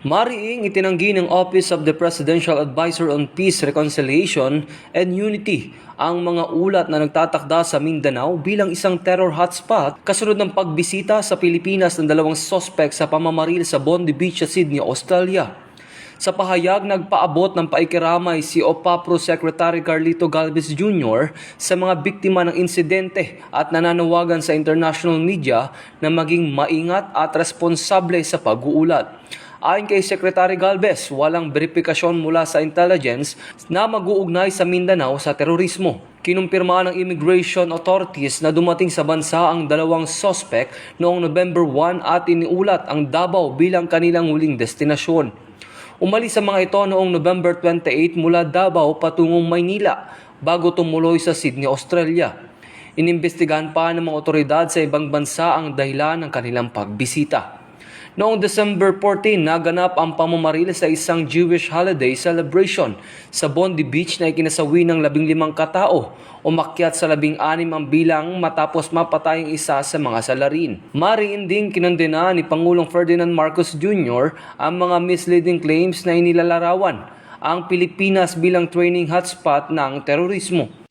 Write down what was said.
Mariing itinanggi ng Office of the Presidential Advisor on Peace, Reconciliation and Unity ang mga ulat na nagtatakda sa Mindanao bilang isang terror hotspot kasunod ng pagbisita sa Pilipinas ng dalawang sospek sa pamamaril sa Bondi Beach sa Sydney, Australia. Sa pahayag, nagpaabot ng paikiramay si OPAPRO Secretary Carlito Galvez Jr. sa mga biktima ng insidente at nananawagan sa international media na maging maingat at responsable sa pag-uulat. Ayon kay Secretary Galvez, walang beripikasyon mula sa intelligence na mag-uugnay sa Mindanao sa terorismo. Kinumpirma ng immigration authorities na dumating sa bansa ang dalawang suspect noong November 1 at iniulat ang Davao bilang kanilang huling destinasyon. Umalis sa mga ito noong November 28 mula Davao patungong Maynila bago tumuloy sa Sydney, Australia. Inimbestigahan pa ng mga otoridad sa ibang bansa ang dahilan ng kanilang pagbisita. Noong December 14, naganap ang pamamaril sa isang Jewish holiday celebration sa Bondi Beach na ikinasawi ng 15 katao. Umakyat sa 16 ang bilang matapos mapatay ang isa sa mga salarin. Mariin ding kinondena ni Pangulong Ferdinand Marcos Jr. ang mga misleading claims na inilalarawan ang Pilipinas bilang training hotspot ng terorismo.